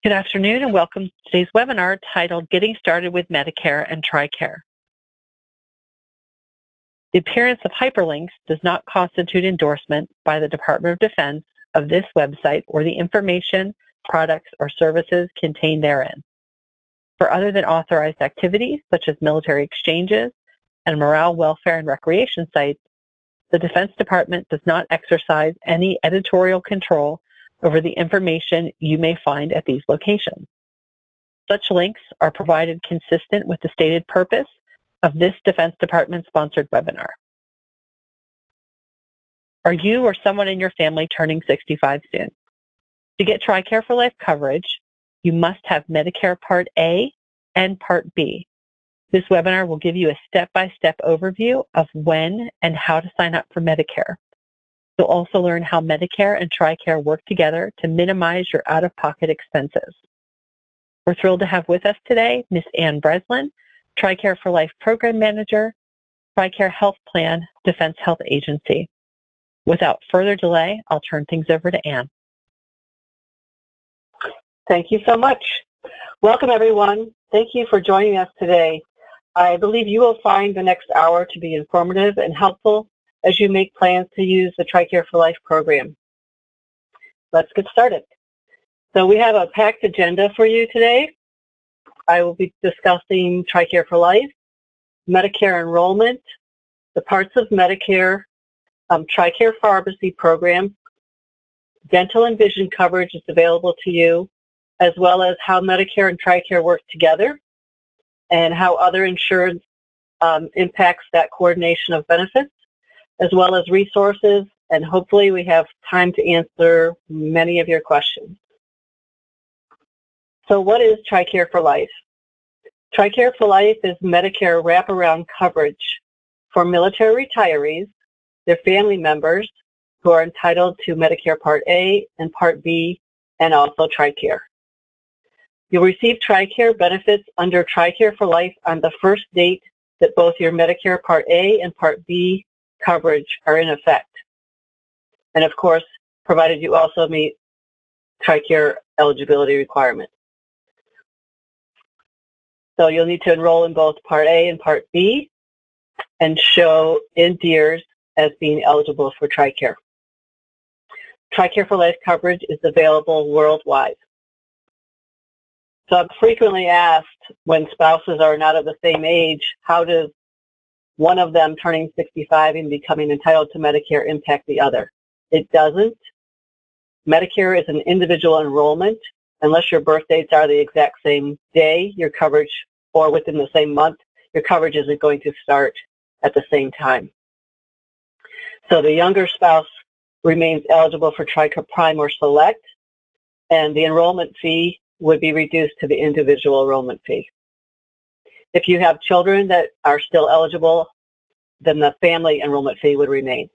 Good afternoon and welcome to today's webinar titled Getting Started with Medicare and TRICARE. The appearance of hyperlinks does not constitute endorsement by the Department of Defense of this website or the information, products, or services contained therein. For other than authorized activities such as military exchanges and morale, welfare, and recreation sites, the Defense Department does not exercise any editorial control over the information you may find at these locations. Such links are provided consistent with the stated purpose of this Defense Department-sponsored webinar. Are you or someone in your family turning 65 soon? To get TRICARE for Life coverage, you must have Medicare Part A and Part B. This webinar will give you a step-by-step overview of when and how to sign up for Medicare. You'll also learn how Medicare and TRICARE work together to minimize your out-of-pocket expenses. We're thrilled to have with us today Ms. Ann Breslin, TRICARE for Life Program Manager, TRICARE Health Plan, Defense Health Agency. Without further delay, I'll turn things over to Ann. Thank you so much. Welcome, everyone. Thank you for joining us today. I believe you will find the next hour to be informative and helpful as you make plans to use the TRICARE for Life program. Let's get started. So we have a packed agenda for you today. I will be discussing TRICARE for Life, Medicare enrollment, the parts of Medicare, TRICARE Pharmacy program, dental and vision coverage is available to you, as well as how Medicare and TRICARE work together and how other insurance impacts that coordination of benefits, as well as resources, and hopefully we have time to answer many of your questions. So what is TRICARE for Life? TRICARE for Life is Medicare wraparound coverage for military retirees, their family members who are entitled to Medicare Part A and Part B, and also TRICARE. You'll receive TRICARE benefits under TRICARE for Life on the first date that both your Medicare Part A and Part B coverage are in effect. And of course, provided you also meet TRICARE eligibility requirements. So you'll need to enroll in both Part A and Part B and show in DEERS as being eligible for TRICARE. TRICARE for Life coverage is available worldwide. So I'm frequently asked when spouses are not of the same age, how does one of them turning 65 and becoming entitled to Medicare impact the other? It doesn't. Medicare is an individual enrollment. Unless your birth dates are the exact same day, your coverage, or within the same month, your coverage isn't going to start at the same time. So the younger spouse remains eligible for TRICARE Prime or Select, and the enrollment fee would be reduced to the individual enrollment fee. If you have children that are still eligible, then the family enrollment fee would remain.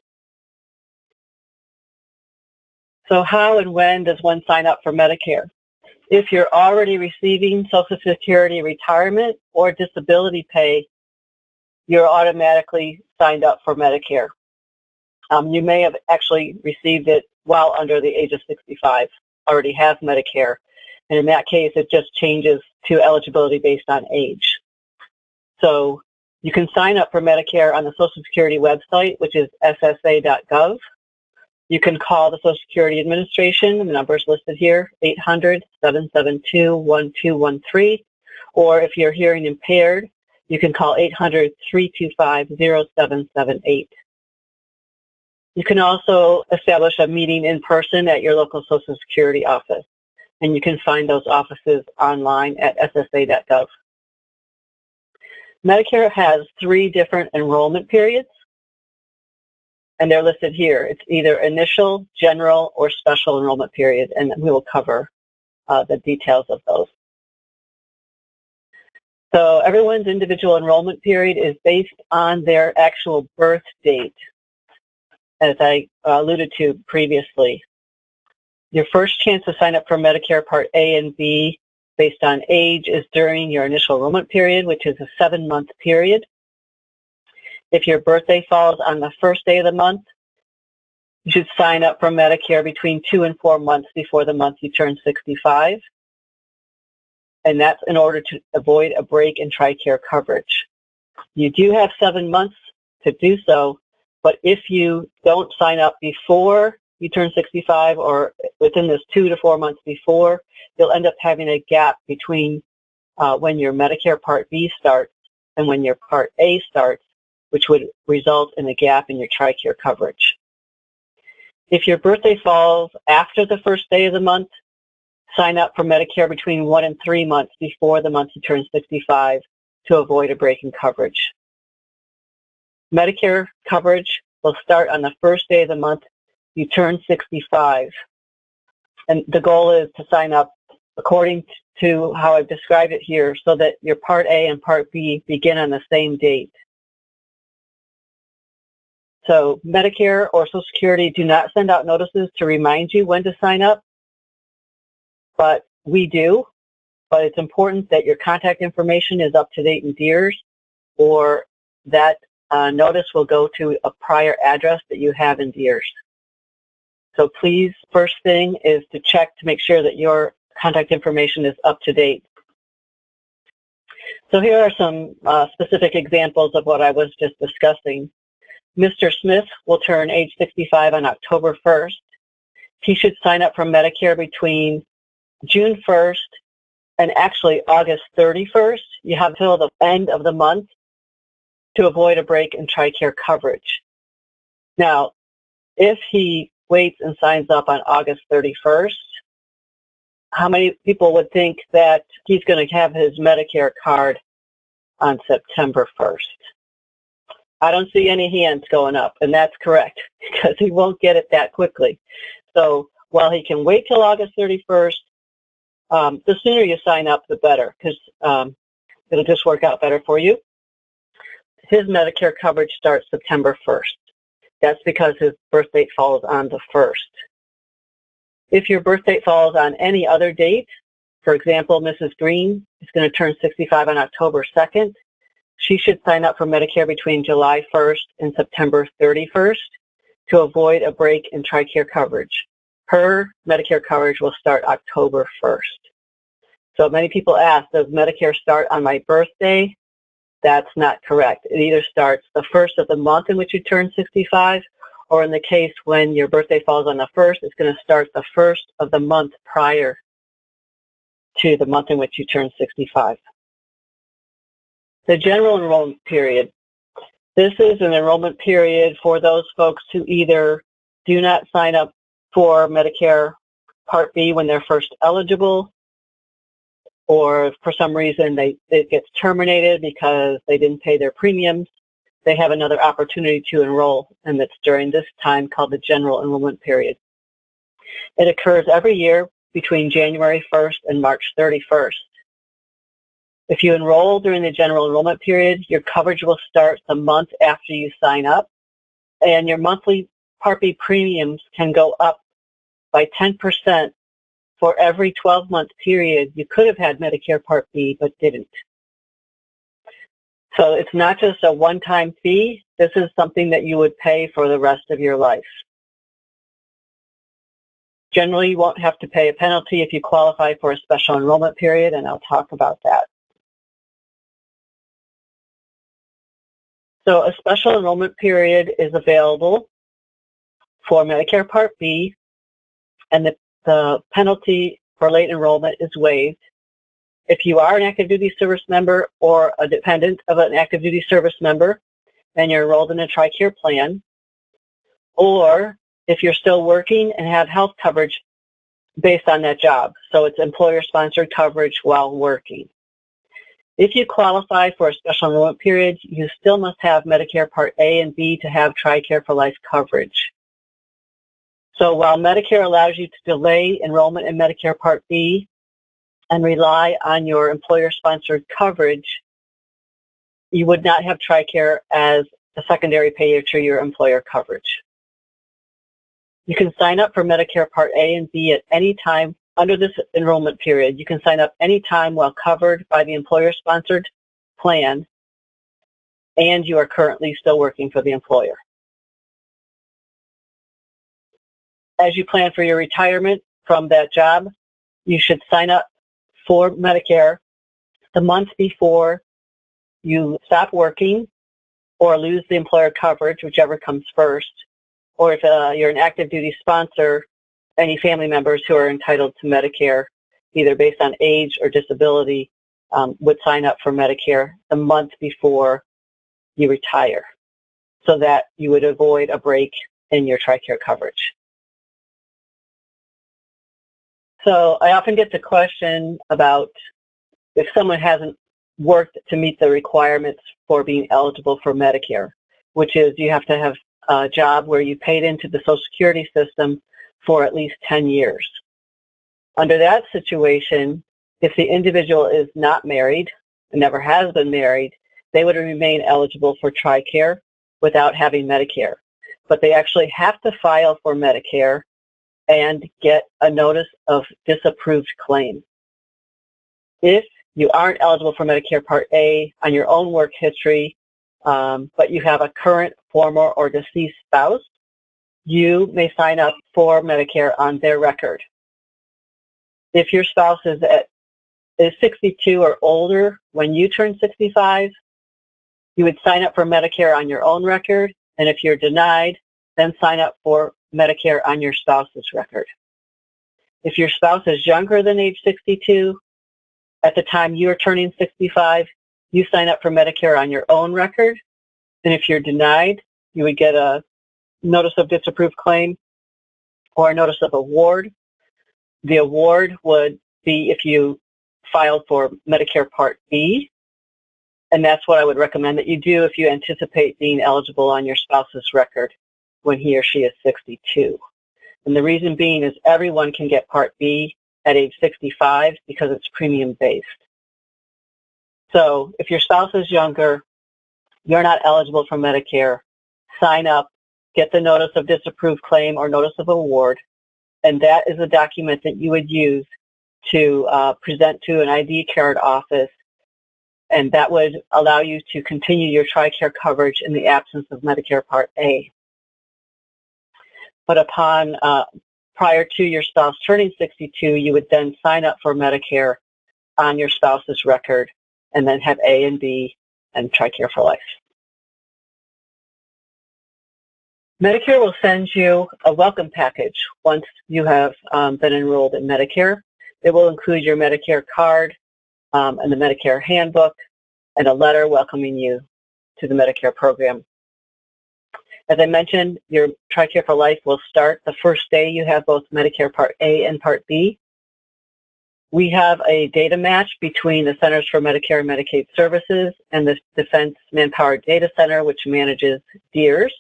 So how and when does one sign up for Medicare? If you're already receiving Social Security retirement or disability pay, you're automatically signed up for Medicare. You may have actually received it while under the age of 65, already have Medicare. And in that case, it just changes to eligibility based on age. So you can sign up for Medicare on the Social Security website, which is ssa.gov. You can call the Social Security Administration, the number is listed here, 800-772-1213. Or if you're hearing impaired, you can call 800-325-0778. You can also establish a meeting in person at your local Social Security office. And you can find those offices online at ssa.gov. Medicare has 3 different enrollment periods, and they're listed here. It's either initial, general, or special enrollment period, and we will cover the details of those. So everyone's individual enrollment period is based on their actual birth date, as I alluded to previously. Your first chance to sign up for Medicare Part A and B based on age is during your initial enrollment period, which is a 7-month period. If your birthday falls on the first day of the month, you should sign up for Medicare between 2 and 4 months before the month you turn 65. and that's in order to avoid a break in TRICARE coverage. You do have 7 months to do so, but if you don't sign up before you turn 65 or within this 2 to 4 months before, you'll end up having a gap between when your Medicare Part B starts and when your Part A starts, which would result in a gap in your TRICARE coverage. If your birthday falls after the first day of the month, sign up for Medicare between 1 and 3 months before the month you turn 65 to avoid a break in coverage. Medicare coverage will start on the first day of the month you turn 65. And the goal is to sign up according to how I've described it here so that your Part A and Part B begin on the same date. So Medicare or Social Security do not send out notices to remind you when to sign up, but we do. But it's important that your contact information is up to date in DEERS, or that notice will go to a prior address that you have in DEERS. So please, first thing is to check to make sure that your contact information is up to date. So here are some specific examples of what I was just discussing. Mr. Smith will turn age 65 on October 1st. He should sign up for Medicare between June 1st and actually August 31st. You have until the end of the month to avoid a break in TRICARE coverage. Now, if he waits and signs up on August 31st, how many people would think that he's going to have his Medicare card on September 1st? I don't see any hands going up, and that's correct, because he won't get it that quickly. So while he can wait till August 31st, the sooner you sign up, the better, because it'll just work out better for you. His Medicare coverage starts September 1st. That's because his birth date falls on the 1st. If your birth date falls on any other date, for example, Mrs. Green is going to turn 65 on October 2nd, she should sign up for Medicare between July 1st and September 31st to avoid a break in TRICARE coverage. Her Medicare coverage will start October 1st. So many people ask, does Medicare start on my birthday? That's not correct. It either starts the first of the month in which you turn 65, or in the case when your birthday falls on the 1st, it's going to start the first of the month prior to the month in which you turn 65. The general enrollment period. This is an enrollment period for those folks who either do not sign up for Medicare Part B when they're first eligible, or for some reason it gets terminated because they didn't pay their premiums. They have another opportunity to enroll, and it's during this time called the general enrollment period. It occurs every year between January 1st and March 31st. If you enroll during the general enrollment period, your coverage will start the month after you sign up, and your monthly Part B premiums can go up by 10% for every 12-month period you could have had Medicare Part B but didn't. So it's not just a one-time fee. This is something that you would pay for the rest of your life. Generally, you won't have to pay a penalty if you qualify for a special enrollment period, and I'll talk about that. So a special enrollment period is available for Medicare Part B, and the penalty for late enrollment is waived. If you are an active duty service member or a dependent of an active duty service member, and you're enrolled in a TRICARE plan, or if you're still working and have health coverage based on that job. So it's employer-sponsored coverage while working. If you qualify for a special enrollment period, you still must have Medicare Part A and B to have TRICARE for Life coverage. So while Medicare allows you to delay enrollment in Medicare Part B and rely on your employer-sponsored coverage, you would not have TRICARE as a secondary payer to your employer coverage. You can sign up for Medicare Part A and B at any time under this enrollment period. You can sign up any time while covered by the employer-sponsored plan, and you are currently still working for the employer. As you plan for your retirement from that job, you should sign up for Medicare the month before you stop working or lose the employer coverage, whichever comes first, or if you're an active duty sponsor, any family members who are entitled to Medicare, either based on age or disability, would sign up for Medicare the month before you retire, so that you would avoid a break in your TRICARE coverage. So I often get the question about if someone hasn't worked to meet the requirements for being eligible for Medicare, which is you have to have a job where you paid into the Social Security system for at least 10 years. Under that situation, if the individual is not married and never has been married, they would remain eligible for TRICARE without having Medicare. But they actually have to file for Medicare and get a notice of disapproved claim. If you aren't eligible for Medicare Part A on your own work history, but you have a current, former, or deceased spouse, you may sign up for Medicare on their record. If your spouse is 62 or older when you turn 65, you would sign up for Medicare on your own record, and if you're denied, then sign up for Medicare on your spouse's record. If your spouse is younger than age 62, at the time you're turning 65, you sign up for Medicare on your own record, and if you're denied, you would get a notice of disapproved claim or a notice of award. The award would be if you filed for Medicare Part B, and that's what I would recommend that you do if you anticipate being eligible on your spouse's record when he or she is 62. And the reason being is everyone can get Part B at age 65 because it's premium-based. So if your spouse is younger, you're not eligible for Medicare, sign up, get the notice of disapproved claim or notice of award, and that is a document that you would use to present to an ID card office, and that would allow you to continue your TRICARE coverage in the absence of Medicare Part A. But upon prior to your spouse turning 62, you would then sign up for Medicare on your spouse's record and then have A and B and TRICARE for Life. Medicare will send you a welcome package once you have been enrolled in Medicare. It will include your Medicare card and the Medicare handbook and a letter welcoming you to the Medicare program. As I mentioned, your TRICARE for Life will start the first day you have both Medicare Part A and Part B. We have a data match between the Centers for Medicare and Medicaid Services and the Defense Manpower Data Center, which manages DEERS,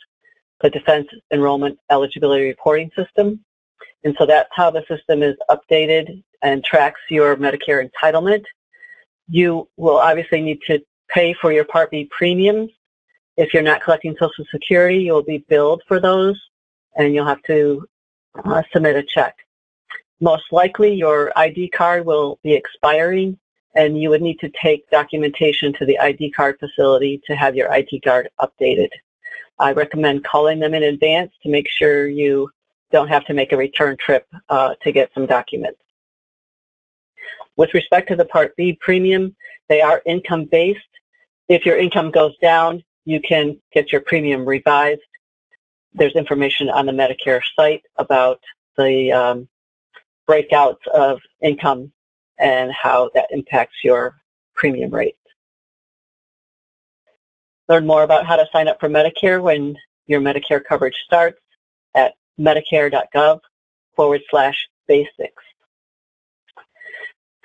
the Defense Enrollment Eligibility Reporting System. And so that's how the system is updated and tracks your Medicare entitlement. You will obviously need to pay for your Part B premiums. If you're not collecting Social Security, you'll be billed for those, and you'll have to submit a check. Most likely, your ID card will be expiring, and you would need to take documentation to the ID card facility to have your ID card updated. I recommend calling them in advance to make sure you don't have to make a return trip to get some documents. With respect to the Part B premium, they are income-based. If your income goes down, you can get your premium revised. There's information on the Medicare site about the breakouts of income and how that impacts your premium rate. Learn more about how to sign up for Medicare when your Medicare coverage starts at medicare.gov/basics.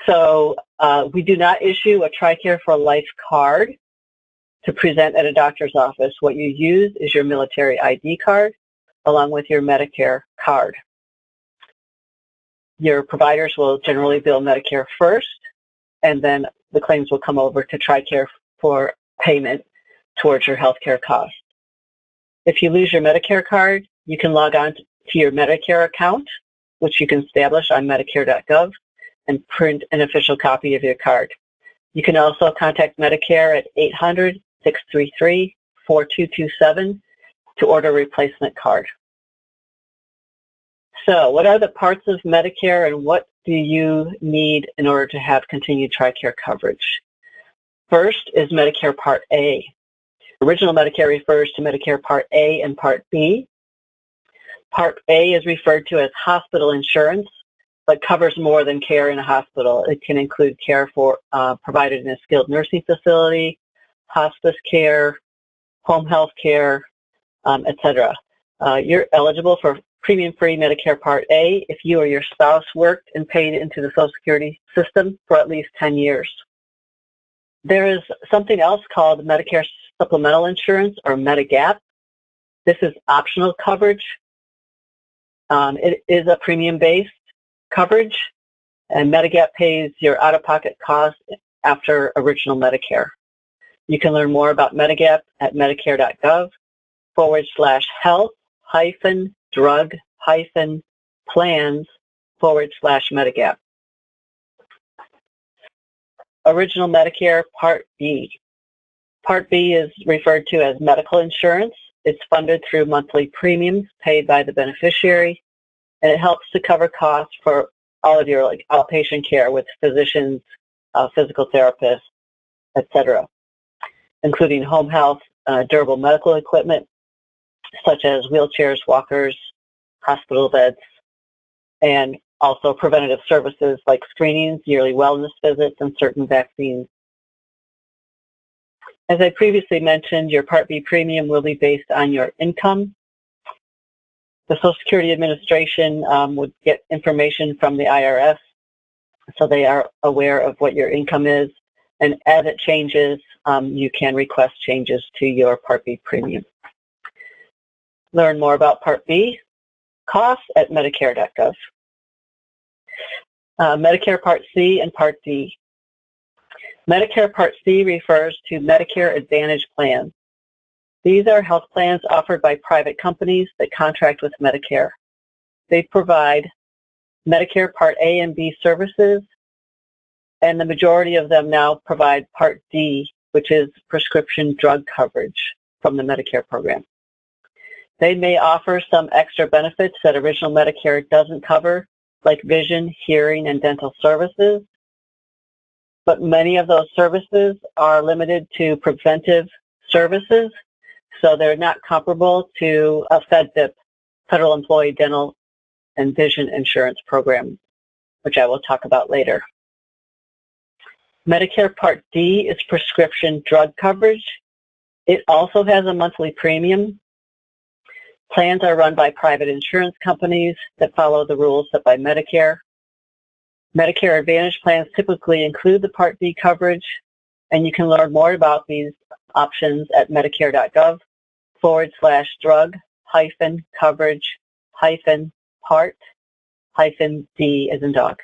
So we do not issue a TRICARE for Life card to present at a doctor's office. What you use is your military ID card along with your Medicare card. Your providers will generally bill Medicare first, and then the claims will come over to TRICARE for payment towards your healthcare costs. If you lose your Medicare card, you can log on to your Medicare account, which you can establish on medicare.gov, and print an official copy of your card. You can also contact Medicare at 800-633-4227 to order a replacement card. So what are the parts of Medicare and what do you need in order to have continued TRICARE coverage? First is Medicare Part A. Original Medicare refers to Medicare Part A and Part B. Part A is referred to as hospital insurance, but covers more than care in a hospital. It can include care for provided in a skilled nursing facility, hospice care, home health care, etc. You're eligible for premium-free Medicare Part A if you or your spouse worked and paid into the Social Security system for at least 10 years. There is something else called Medicare Supplemental Insurance, or Medigap. This is optional coverage. It is a premium-based coverage, and Medigap pays your out-of-pocket costs after original Medicare. You can learn more about Medigap at medicare.gov/health-drug-plans/Medigap. Original Medicare Part B. Part B is referred to as medical insurance. It's funded through monthly premiums paid by the beneficiary, and it helps to cover costs for all of your outpatient care with physicians, physical therapists, etc., including home health, durable medical equipment, such as wheelchairs, walkers, hospital beds, and also preventative services like screenings, yearly wellness visits, and certain vaccines. As I previously mentioned, your Part B premium will be based on your income. The Social Security Administration would get information from the IRS, so they are aware of what your income is, and as it changes, you can request changes to your Part B premium. Learn more about Part B costs at medicare.gov. Medicare Part C and Part D. Medicare Part C refers to Medicare Advantage plans. These are health plans offered by private companies that contract with Medicare. They provide Medicare Part A and B services, and the majority of them now provide Part D, which is prescription drug coverage from the Medicare program. They may offer some extra benefits that original Medicare doesn't cover, like vision, hearing, and dental services. But many of those services are limited to preventive services, so they're not comparable to a FEDVIP, Federal Employee Dental and Vision Insurance Program, which I will talk about later. Medicare Part D is prescription drug coverage. It also has a monthly premium. Plans are run by private insurance companies that follow the rules set by Medicare. Medicare Advantage plans typically include the Part D coverage, and you can learn more about these options at medicare.gov/drug-coverage-part-D as in dog.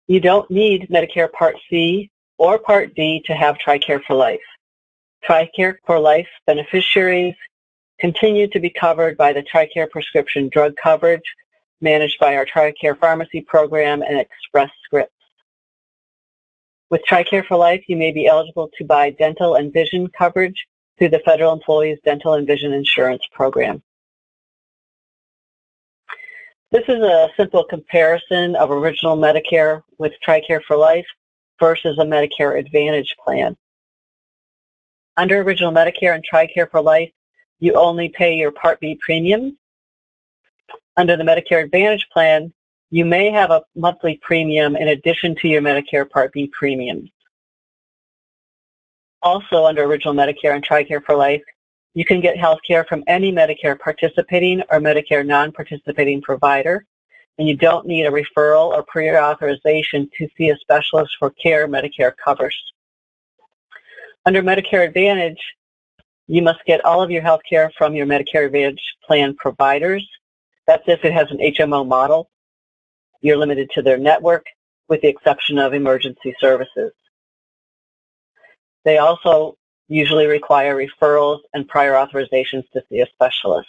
You don't need Medicare Part C or Part D to have TRICARE for Life. TRICARE for Life beneficiaries continue to be covered by the TRICARE prescription drug coverage managed by our TRICARE pharmacy program and Express Scripts. With TRICARE for Life, you may be eligible to buy dental and vision coverage through the Federal Employees Dental and Vision Insurance Program. This is a simple comparison of original Medicare with TRICARE for Life versus a Medicare Advantage plan. Under original Medicare and TRICARE for Life, you only pay your Part B premium. Under the Medicare Advantage plan, you may have a monthly premium in addition to your Medicare Part B premiums. Also, under original Medicare and TRICARE for Life, you can get health care from any Medicare participating or Medicare non-participating provider, and you don't need a referral or prior authorization to see a specialist for care Medicare covers. Under Medicare Advantage, you must get all of your health care from your Medicare Advantage plan providers. That's if it has an HMO model. You're limited to their network, with the exception of emergency services. They also usually require referrals and prior authorizations to see a specialist.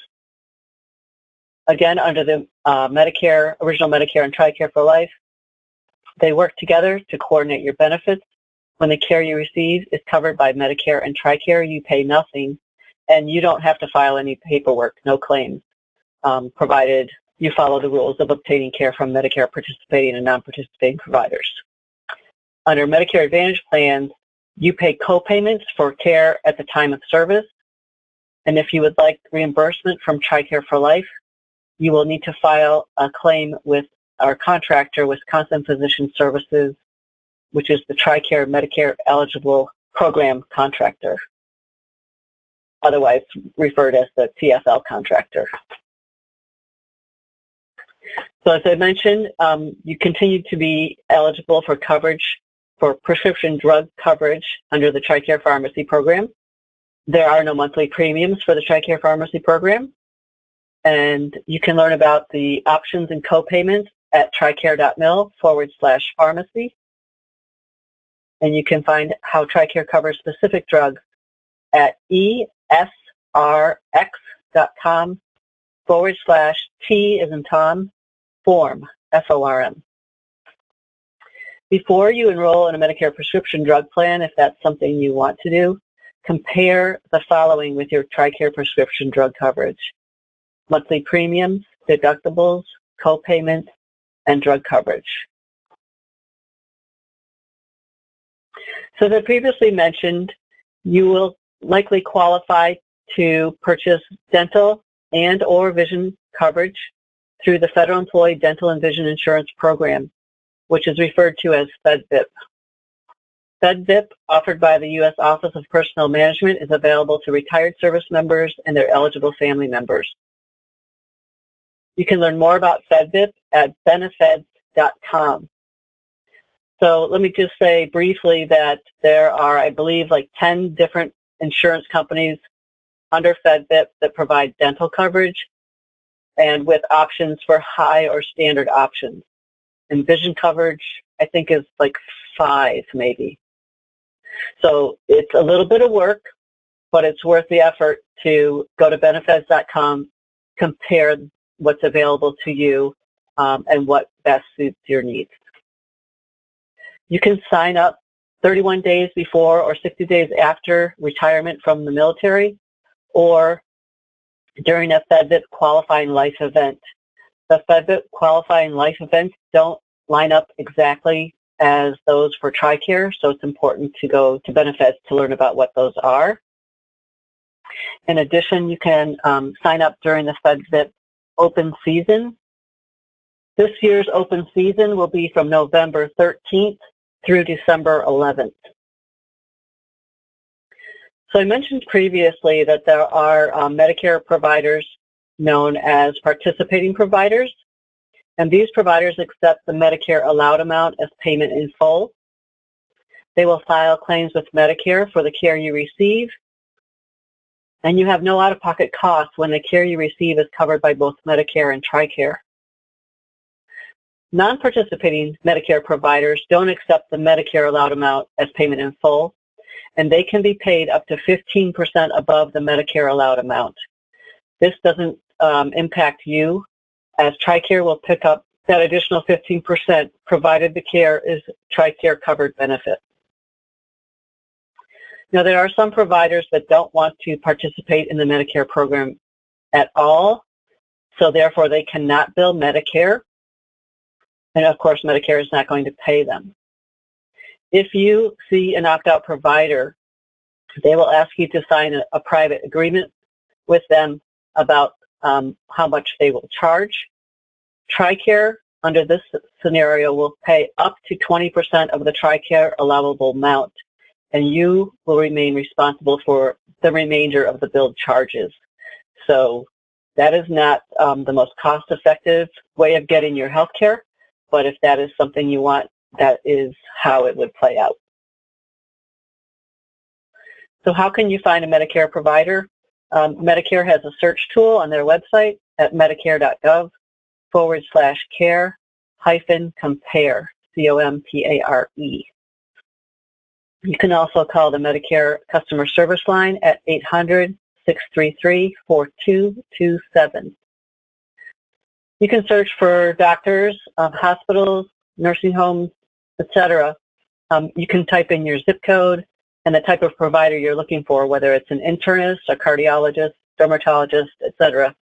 Again, under the original Medicare and TRICARE for Life, they work together to coordinate your benefits. When the care you receive is covered by Medicare and TRICARE, you pay nothing, and you don't have to file any paperwork, no claims. provided you follow the rules of obtaining care from Medicare participating and non-participating providers. Under Medicare Advantage plans, you pay co-payments for care at the time of service, and if you would like reimbursement from TRICARE For Life, you will need to file a claim with our contractor, Wisconsin Physician Services, which is the TRICARE Medicare Eligible Program Contractor, otherwise referred as the TFL contractor. So as I mentioned, you continue to be eligible for coverage for prescription drug coverage under the TRICARE Pharmacy Program. There are no monthly premiums for the TRICARE Pharmacy Program, and you can learn about the options and co-payments at tricare.mil/pharmacy. And you can find how TRICARE covers specific drugs at esrx.com/T as in Tom, form, FORM. Before you enroll in a Medicare prescription drug plan, if that's something you want to do, compare the following with your TRICARE prescription drug coverage: monthly premiums, deductibles, co-payments, and drug coverage. So as I previously mentioned, you will likely qualify to purchase dental and or vision coverage through the Federal Employee Dental and Vision Insurance Program, which is referred to as FEDVIP. FEDVIP, offered by the U.S. Office of Personnel Management, is available to retired service members and their eligible family members. You can learn more about FEDVIP at benefeds.com. So let me just say briefly that there are, I believe, like 10 different insurance companies under FEDVIP that provide dental coverage and with options for high or standard options. And vision coverage, I think, is like 5 maybe. So it's a little bit of work, but it's worth the effort to go to benefeds.com, compare what's available to you, and what best suits your needs. You can sign up 31 days before or 60 days after retirement from the military, or during a FEDVIP qualifying life event. The FEDVIP qualifying life events don't line up exactly as those for TRICARE, so it's important to go to benefits to learn about what those are. In addition, you can sign up during the FEDVIP open season. This year's open season will be from November 13th through December 11th. So I mentioned previously that there are Medicare providers known as participating providers, and these providers accept the Medicare allowed amount as payment in full. They will file claims with Medicare for the care you receive, and you have no out-of-pocket costs when the care you receive is covered by both Medicare and TRICARE. Non-participating Medicare providers don't accept the Medicare allowed amount as payment in full, and they can be paid up to 15% above the Medicare allowed amount. This doesn't impact you, as TRICARE will pick up that additional 15% provided the care is TRICARE covered benefit. Now, there are some providers that don't want to participate in the Medicare program at all, so therefore they cannot bill Medicare, and of course Medicare is not going to pay them. If you see an opt-out provider, they will ask you to sign a private agreement with them about how much they will charge. TRICARE, under this scenario, will pay up to 20% of the TRICARE allowable amount, and you will remain responsible for the remainder of the billed charges. So that is not the most cost-effective way of getting your health care, but if that is something you want, that is how it would play out. So how can you find a Medicare provider? Medicare has a search tool on their website at medicare.gov/care-compare, COMPARE. You can also call the Medicare customer service line at 800-633-4227. You can search for doctors, hospitals, nursing homes, etc. You can type in your zip code and the type of provider you're looking for, whether it's an internist, a cardiologist, dermatologist, etc.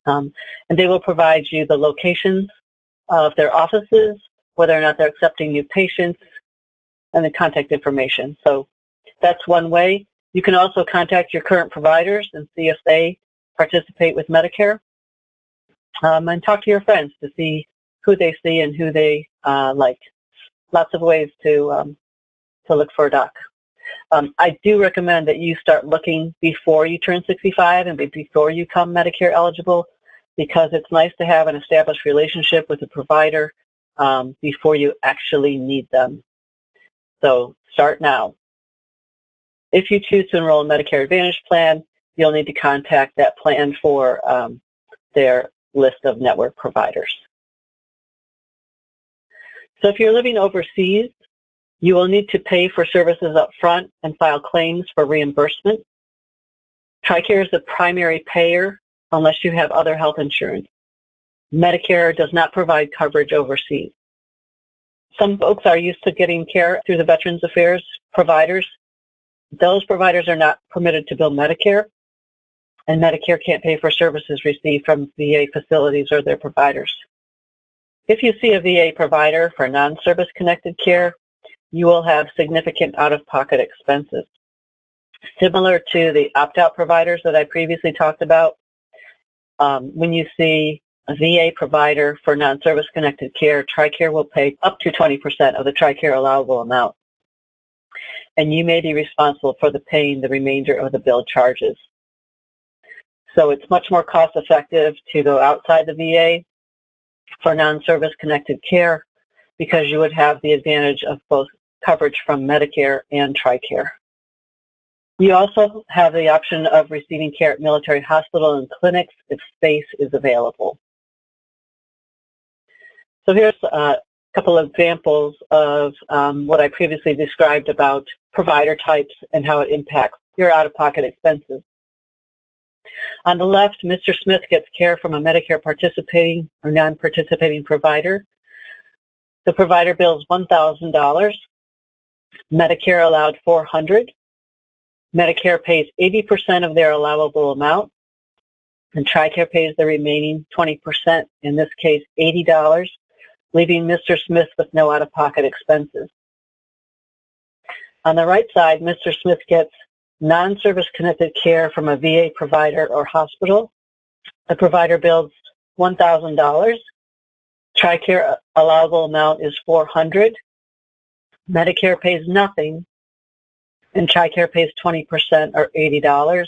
And they will provide you the locations of their offices, whether or not they're accepting new patients, and the contact information. So that's one way. You can also contact your current providers and see if they participate with Medicare, and talk to your friends to see who they see and who they like. Lots of ways to look for a doc. I do recommend that you start looking before you turn 65 and before you become Medicare eligible, because it's nice to have an established relationship with a provider before you actually need them. So start now. If you choose to enroll in Medicare Advantage plan, you'll need to contact that plan for their list of network providers. So if you're living overseas, you will need to pay for services up front and file claims for reimbursement. TRICARE is the primary payer unless you have other health insurance. Medicare does not provide coverage overseas. Some folks are used to getting care through the Veterans Affairs providers. Those providers are not permitted to bill Medicare, and Medicare can't pay for services received from VA facilities or their providers. If you see a VA provider for non-service connected care, you will have significant out-of-pocket expenses. Similar to the opt-out providers that I previously talked about, when you see a VA provider for non-service connected care, TRICARE will pay up to 20% of the TRICARE allowable amount. And you may be responsible for paying the remainder of the bill charges. So it's much more cost effective to go outside the VA for non-service connected care, because you would have the advantage of both coverage from Medicare and TRICARE. You also have the option of receiving care at military hospital and clinics if space is available. So here's a couple of examples of what I previously described about provider types and how it impacts your out-of-pocket expenses. On the left, Mr. Smith gets care from a Medicare participating or non-participating provider. The provider bills $1,000. Medicare allowed $400. Medicare pays 80% of their allowable amount, and TRICARE pays the remaining 20%, in this case $80, leaving Mr. Smith with no out-of-pocket expenses. On the right side, Mr. Smith gets non-service connected care from a VA provider or hospital. The provider bills $1,000. TRICARE allowable amount is $400. Medicare pays nothing, and TRICARE pays 20% or $80,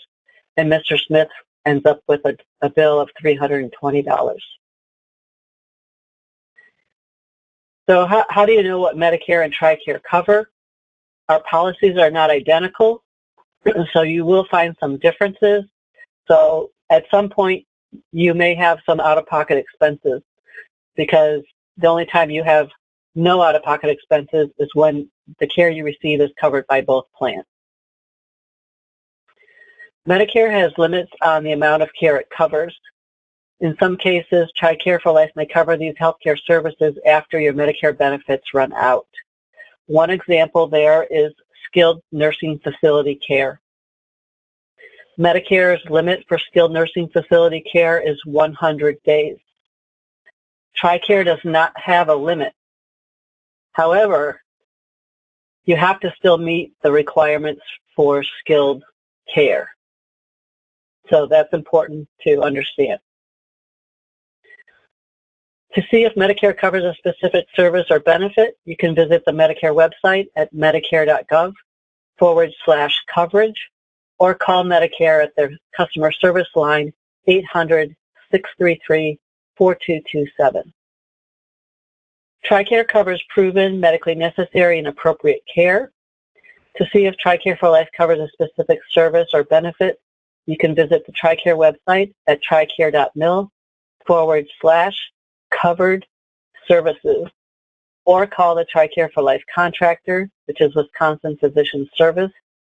and Mr. Smith ends up with a bill of $320. So how do you know what Medicare and TRICARE cover? Our policies are not identical, so you will find some differences. So at some point, you may have some out-of-pocket expenses, because the only time you have no out-of-pocket expenses is when the care you receive is covered by both plans. Medicare has limits on the amount of care it covers. In some cases, TRICARE for Life may cover these healthcare services after your Medicare benefits run out. One example there is skilled nursing facility care. Medicare's limit for skilled nursing facility care is 100 days. TRICARE does not have a limit. However, you have to still meet the requirements for skilled care. So that's important to understand. To see if Medicare covers a specific service or benefit, you can visit the Medicare website at medicare.gov/coverage, or call Medicare at their customer service line 800-633-4227. TRICARE covers proven medically necessary and appropriate care. To see if TRICARE for Life covers a specific service or benefit, you can visit the TRICARE website at tricare.mil/covered services, or call the TRICARE for Life contractor, which is Wisconsin Physician Service,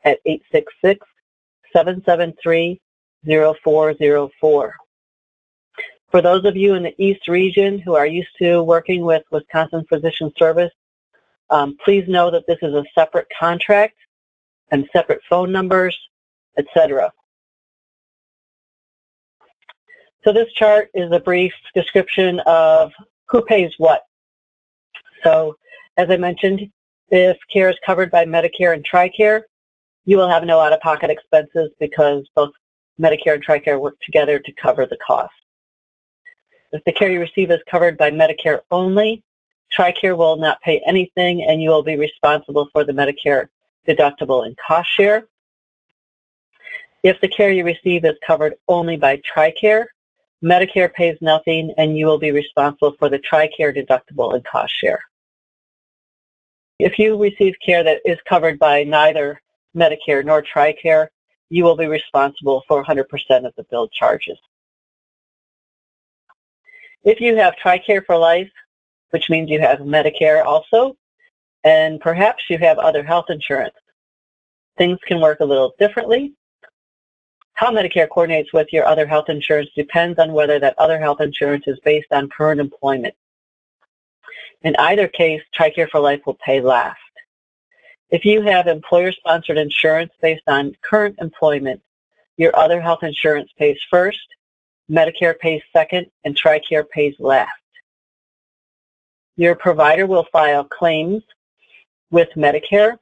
at 866-773-0404. For those of you in the East region who are used to working with Wisconsin Physician Service, please know that this is a separate contract and separate phone numbers, etc. So this chart is a brief description of who pays what. So as I mentioned, if care is covered by Medicare and TRICARE, you will have no out-of-pocket expenses because both Medicare and TRICARE work together to cover the cost. If the care you receive is covered by Medicare only, TRICARE will not pay anything and you will be responsible for the Medicare deductible and cost share. If the care you receive is covered only by TRICARE, Medicare pays nothing and you will be responsible for the TRICARE deductible and cost share. If you receive care that is covered by neither Medicare nor TRICARE, you will be responsible for 100% of the billed charges. If you have TRICARE for Life, which means you have Medicare also, and perhaps you have other health insurance, things can work a little differently. How Medicare coordinates with your other health insurance depends on whether that other health insurance is based on current employment. In either case, TRICARE for Life will pay last. If you have employer-sponsored insurance based on current employment, your other health insurance pays first, Medicare pays second, and TRICARE pays last. Your provider will file claims with Medicare,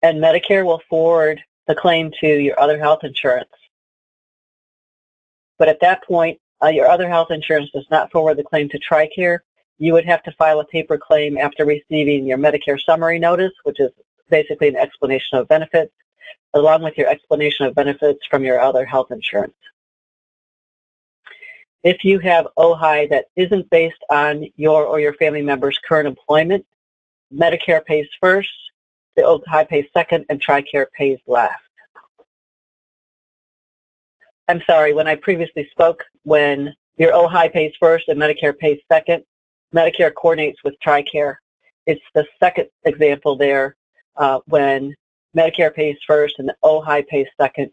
and Medicare will forward the claim to your other health insurance. But at that point, your other health insurance does not forward the claim to TRICARE. You would have to file a paper claim after receiving your Medicare summary notice, which is basically an explanation of benefits, along with your explanation of benefits from your other health insurance. If you have OHI that isn't based on your or your family member's current employment, Medicare pays first, the OHI pays second, and TRICARE pays last. I'm sorry, when I previously spoke, when your OHI pays first and Medicare pays second, Medicare coordinates with TRICARE. It's the second example there when Medicare pays first and the OHI pays second,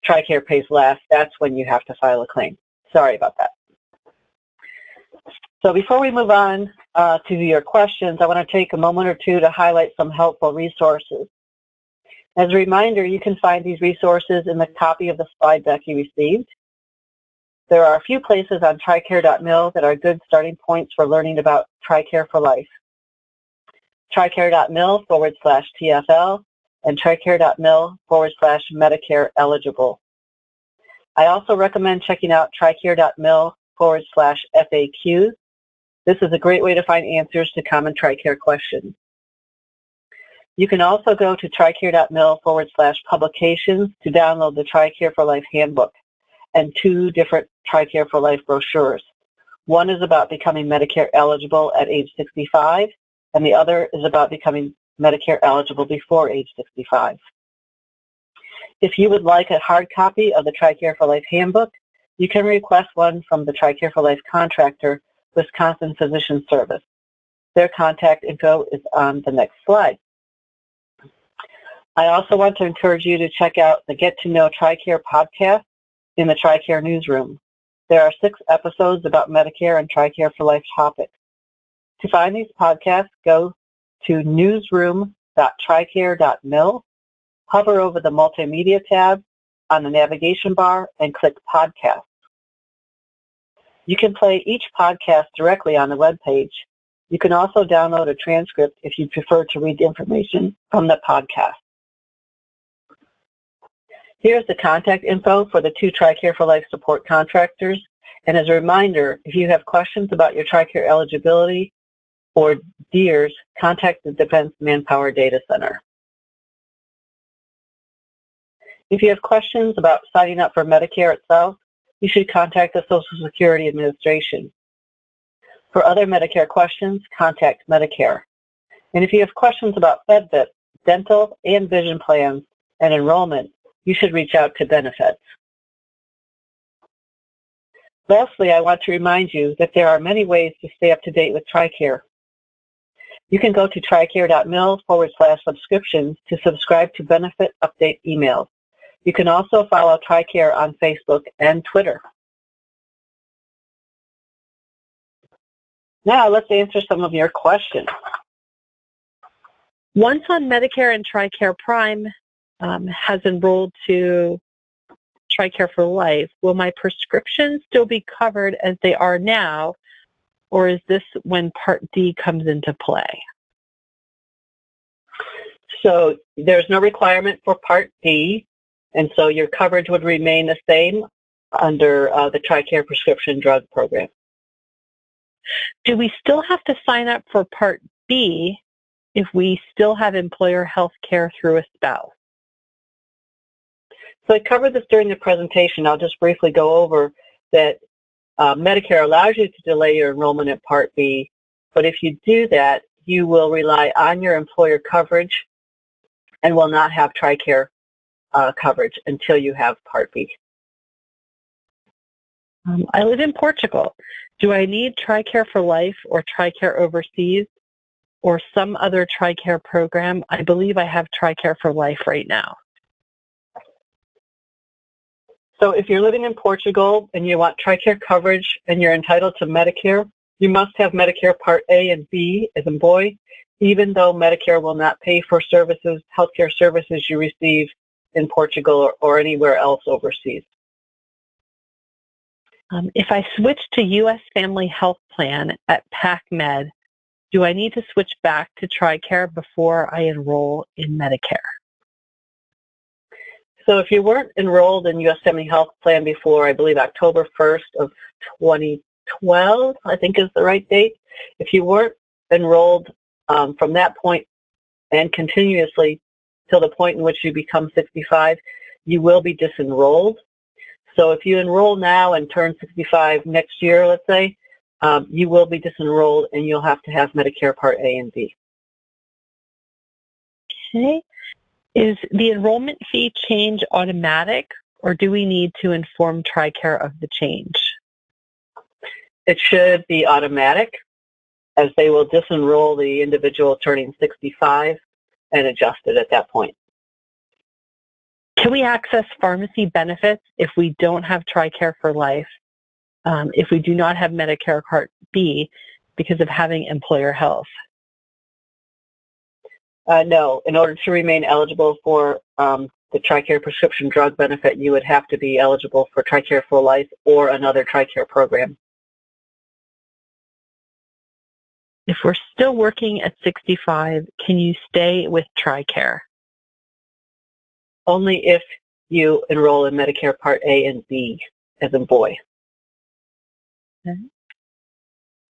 TRICARE pays last. That's when you have to file a claim. Sorry about that. So before we move on to your questions, I want to take a moment or two to highlight some helpful resources. As a reminder, you can find these resources in the copy of the slide deck you received. There are a few places on TRICARE.mil that are good starting points for learning about TRICARE for Life. TRICARE.mil/TFL and TRICARE.mil/Medicare eligible. I also recommend checking out TRICARE.mil/FAQs. This is a great way to find answers to common TRICARE questions. You can also go to TRICARE.mil/publications to download the TRICARE for Life handbook and 2 different TRICARE for Life brochures. One is about becoming Medicare eligible at age 65, and the other is about becoming Medicare eligible before age 65. If you would like a hard copy of the TRICARE for Life handbook, you can request one from the TRICARE for Life contractor, Wisconsin Physician Service. Their contact info is on the next slide. I also want to encourage you to check out the Get to Know TRICARE podcast in the TRICARE newsroom. There are 6 episodes about Medicare and TRICARE for Life topics. To find these podcasts, go to newsroom.tricare.mil, hover over the Multimedia tab on the navigation bar, and click Podcast. You can play each podcast directly on the web page. You can also download a transcript if you prefer to read the information from the podcast. Here's the contact info for the 2 TRICARE for Life support contractors. And as a reminder, if you have questions about your TRICARE eligibility or DEERS, contact the Defense Manpower Data Center. If you have questions about signing up for Medicare itself, you should contact the Social Security Administration. For other Medicare questions, contact Medicare. And if you have questions about FedVIP, dental and vision plans, and enrollment, you should reach out to Benefits. Lastly, I want to remind you that there are many ways to stay up to date with TRICARE. You can go to TRICARE.mil/subscriptions to subscribe to benefit update emails. You can also follow TRICARE on Facebook and Twitter. Now let's answer some of your questions. Once on Medicare and TRICARE Prime has enrolled to TRICARE for Life, will my prescriptions still be covered as they are now, or is this when Part D comes into play? So there's no requirement for Part D, and so your coverage would remain the same under the TRICARE prescription drug program. Do we still have to sign up for Part B if we still have employer health care through a spouse? So I covered this during the presentation. I'll just briefly go over that Medicare allows you to delay your enrollment in Part B, but if you do that, you will rely on your employer coverage and will not have TRICARE coverage until you have Part B. I live in Portugal. Do I need TRICARE for Life or TRICARE Overseas or some other TRICARE program? I believe I have TRICARE for Life right now. So if you're living in Portugal and you want TRICARE coverage and you're entitled to Medicare, you must have Medicare Part A and B, as in boy, even though Medicare will not pay for services, healthcare services you receive in Portugal or anywhere else overseas. If I switch to U.S. Family Health Plan at PacMed, do I need to switch back to TRICARE before I enroll in Medicare? So if you weren't enrolled in U.S. Family Health Plan before, I believe October 1st of 2012, I think is the right date. If you weren't enrolled from that point and continuously till the point in which you become 65, you will be disenrolled. So if you enroll now and turn 65 next year, let's say, you will be disenrolled and you'll have to have Medicare Part A and B. Okay. Is the enrollment fee change automatic, or do we need to inform TRICARE of the change? It should be automatic, as they will disenroll the individual turning 65 and adjust it at that point. Can we access pharmacy benefits if we don't have TRICARE for Life, if we do not have Medicare Part B because of having employer health? No. In order to remain eligible for the TRICARE prescription drug benefit, you would have to be eligible for TRICARE for Life or another TRICARE program. If we're still working at 65, can you stay with TRICARE? Only if you enroll in Medicare Part A and B, as in boy. Okay.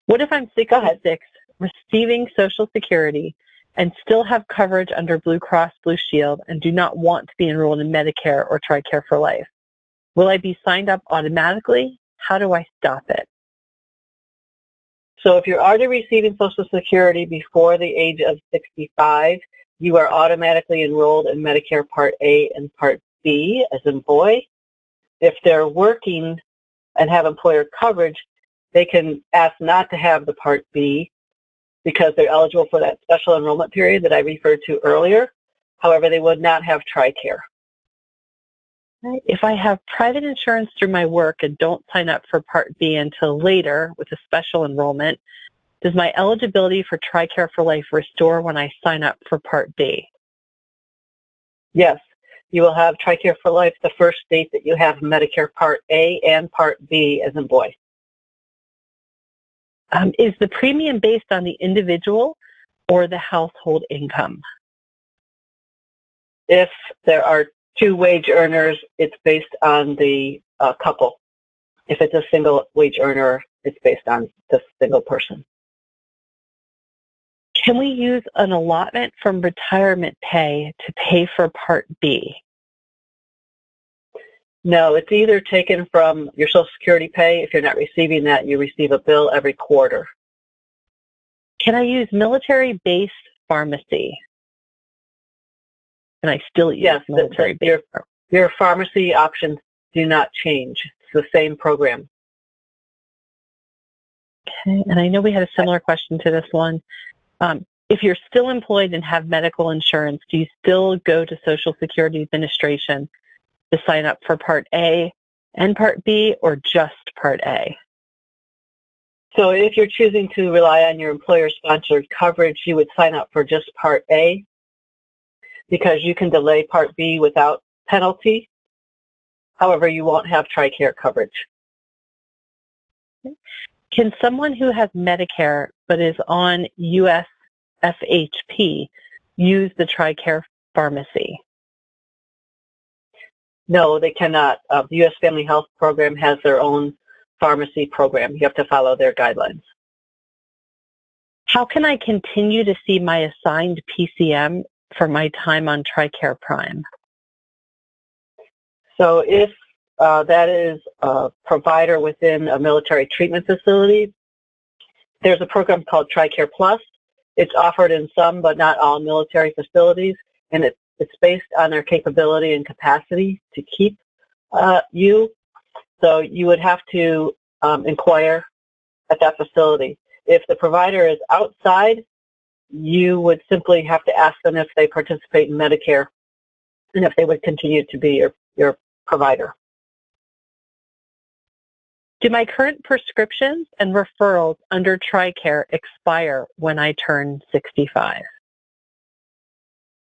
What if I'm 66, receiving Social Security, and still have coverage under Blue Cross Blue Shield and do not want to be enrolled in Medicare or TRICARE for Life? Will I be signed up automatically? How do I stop it? So if you're already receiving Social Security before the age of 65, you are automatically enrolled in Medicare Part A and Part B, as in boy. If they're working and have employer coverage, they can ask not to have the Part B because they're eligible for that special enrollment period that I referred to earlier. However, they would not have TRICARE. If I have private insurance through my work and don't sign up for Part B until later with a special enrollment, does my eligibility for TRICARE for Life restore when I sign up for Part B? Yes, you will have TRICARE for Life the first date that you have Medicare Part A and Part B, as in boy. Is the premium based on the individual or the household income? If there are two wage earners, it's based on the couple. If it's a single wage earner, it's based on the single person. Can we use an allotment from retirement pay to pay for Part B? No, it's either taken from your Social Security pay. If you're not receiving that, you receive a bill every quarter. Can I use military-based pharmacy? Can I still use military-based? Your pharmacy options do not change. It's the same program. Okay, and I know we had a similar question to this one. If you're still employed and have medical insurance, do you still go to Social Security Administration to sign up for Part A and Part B, or just Part A? So if you're choosing to rely on your employer-sponsored coverage, you would sign up for just Part A because you can delay Part B without penalty. However, you won't have TRICARE coverage. Can someone who has Medicare but is on US FHP use the TRICARE pharmacy? No, they cannot. The U.S. Family Health Program has their own pharmacy program. You have to follow their guidelines. How can I continue to see my assigned PCM for my time on TRICARE Prime? So if that is a provider within a military treatment facility, there's a program called TRICARE Plus. It's offered in some but not all military facilities, and it's based on their capability and capacity to keep you. So you would have to inquire at that facility. If the provider is outside, you would simply have to ask them if they participate in Medicare and if they would continue to be your provider. Do my current prescriptions and referrals under TRICARE expire when I turn 65?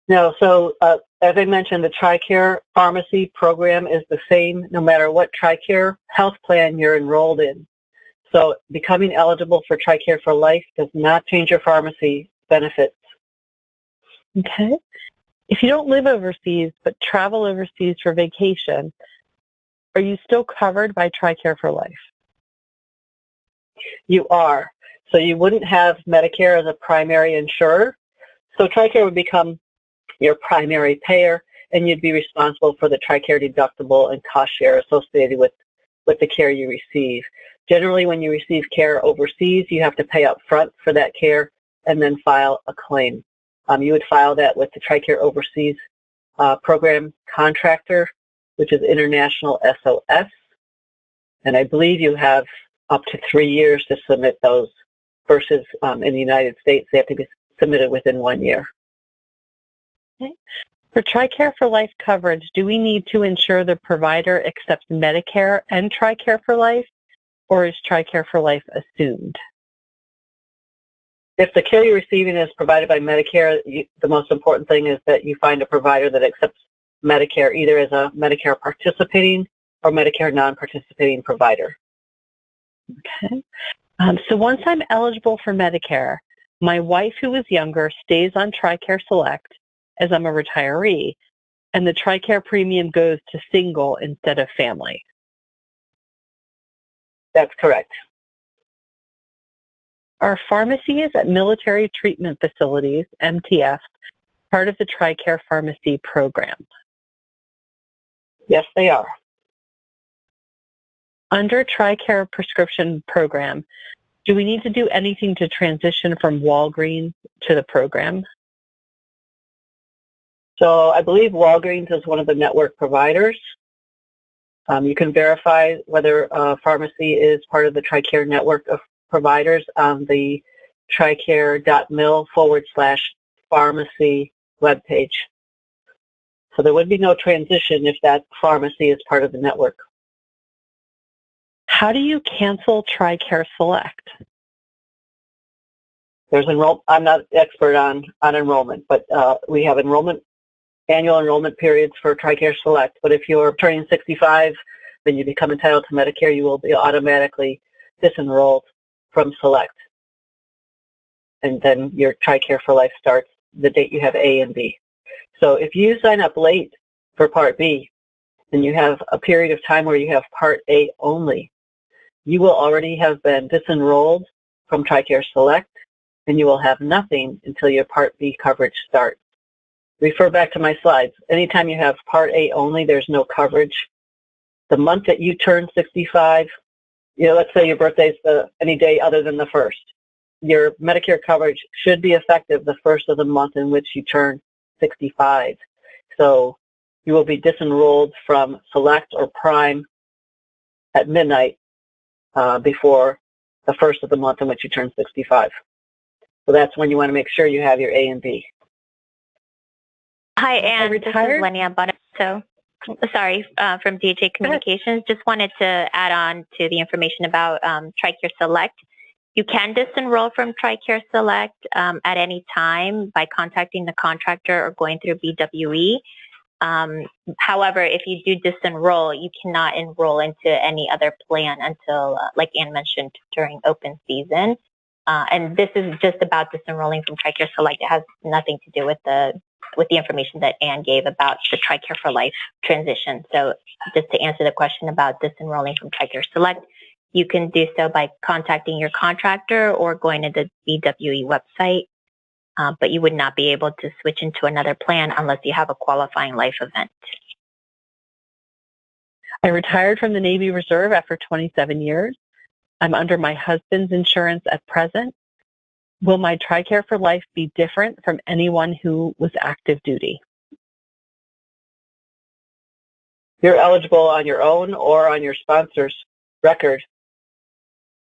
No, so as I mentioned, the TRICARE pharmacy program is the same no matter what TRICARE health plan you're enrolled in. So becoming eligible for TRICARE for Life does not change your pharmacy benefits. Okay. If you don't live overseas but travel overseas for vacation, are you still covered by TRICARE for Life? You are. So you wouldn't have Medicare as a primary insurer. So TRICARE would become your primary payer, and you'd be responsible for the TRICARE deductible and cost share associated with the care you receive. Generally, when you receive care overseas, you have to pay up front for that care and then file a claim. You would file that with the TRICARE Overseas Program Contractor, which is International SOS. And I believe you have up to 3 years to submit those versus in the United States, they have to be submitted within 1 year. Okay. For TRICARE for Life coverage, do we need to ensure the provider accepts Medicare and TRICARE for Life, or is TRICARE for Life assumed? If the care you're receiving is provided by Medicare, the most important thing is that you find a provider that accepts Medicare either as a Medicare participating or Medicare non-participating provider. Okay. So once I'm eligible for Medicare, my wife who is younger stays on TRICARE Select as I'm a retiree, and the TRICARE premium goes to single instead of family. That's correct. Are pharmacies at military treatment facilities, MTF, part of the TRICARE pharmacy program? Yes, they are. Under TRICARE prescription program, do we need to do anything to transition from Walgreens to the program? So I believe Walgreens is one of the network providers. You can verify whether a pharmacy is part of the TRICARE network of providers on the tricare.mil/pharmacy webpage. So there would be no transition if that pharmacy is part of the network. How do you cancel TRICARE Select? There's I'm not an expert on enrollment, but we have annual enrollment periods for TRICARE Select. But if you're turning 65, then you become entitled to Medicare, you will be automatically disenrolled from Select. And then your TRICARE for Life starts the date you have A and B. So if you sign up late for Part B, and you have a period of time where you have Part A only, you will already have been disenrolled from TRICARE Select, and you will have nothing until your Part B coverage starts. Refer back to my slides. Anytime you have Part A only, there's no coverage. The month that you turn 65, let's say your birthday's any day other than the 1st. Your Medicare coverage should be effective the 1st of the month in which you turn 65. So you will be disenrolled from Select or Prime at midnight before the 1st of the month in which you turn 65. So that's when you want to make sure you have your A and B. Hi, Anne. This is Lenia Bonito. Sorry, from DHA Communications. Just wanted to add on to the information about TRICARE Select. You can disenroll from TRICARE Select at any time by contacting the contractor or going through BWE. However, if you do disenroll, you cannot enroll into any other plan until, like Ann mentioned, during open season. And this is just about disenrolling from TRICARE Select. It has nothing to do with the information that Ann gave about the TRICARE for Life transition. So just to answer the question about disenrolling from TRICARE Select, you can do so by contacting your contractor or going to the BWE website. But you would not be able to switch into another plan unless you have a qualifying life event. I retired from the Navy Reserve after 27 years. I'm under my husband's insurance at present. Will my TRICARE for Life be different from anyone who was active duty? You're eligible on your own or on your sponsor's record.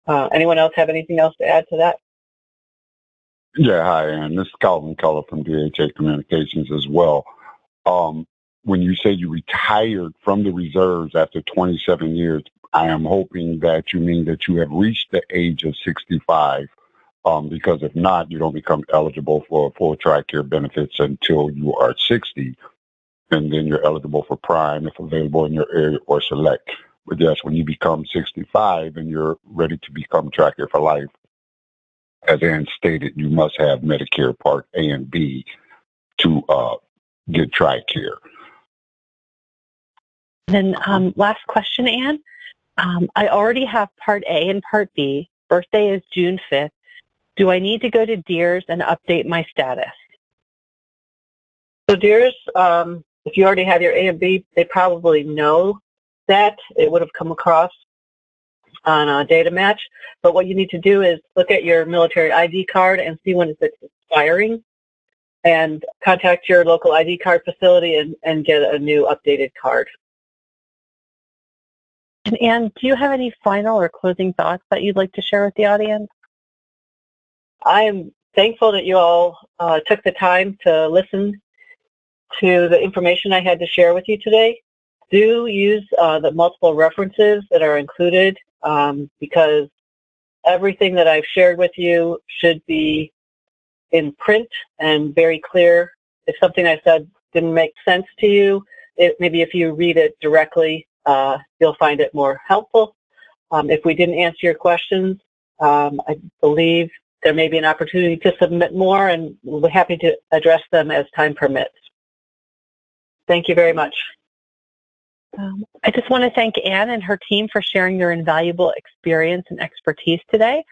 Anyone else have anything else to add to that? Yeah, hi, Ann. This is Calvin Keller from DHA Communications as well. When you say you retired from the reserves after 27 years, I am hoping that you mean that you have reached the age of 65, because if not, you don't become eligible for full TRICARE benefits until you are 60, and then you're eligible for Prime if available in your area or Select. But yes, when you become 65 and you're ready to become TRICARE for Life, as Ann stated, you must have Medicare Part A and B to get TRICARE. Then last question, Ann. I already have Part A and Part B. Birthday is June 5th. Do I need to go to DEERS and update my status? So DEERS, if you already have your A and B, they probably know that. It would have come across on a data match. But what you need to do is look at your military ID card and see when it's expiring, and contact your local ID card facility and get a new updated card. And Ann, do you have any final or closing thoughts that you'd like to share with the audience? I am thankful that you all took the time to listen to the information I had to share with you today. Do use the multiple references that are included, because everything that I've shared with you should be in print and very clear. If something I said didn't make sense to you, maybe if you read it directly, you'll find it more helpful. If we didn't answer your questions, I believe there may be an opportunity to submit more, and we'll be happy to address them as time permits. Thank you very much. I just want to thank Ann and her team for sharing their invaluable experience and expertise today.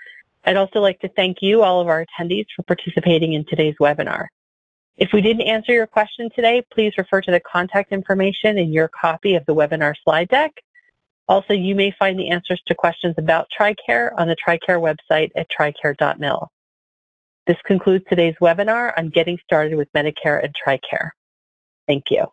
I'd also like to thank you, all of our attendees, for participating in today's webinar. If we didn't answer your question today, please refer to the contact information in your copy of the webinar slide deck. Also, you may find the answers to questions about TRICARE on the TRICARE website at tricare.mil. This concludes today's webinar on getting started with Medicare and TRICARE. Thank you.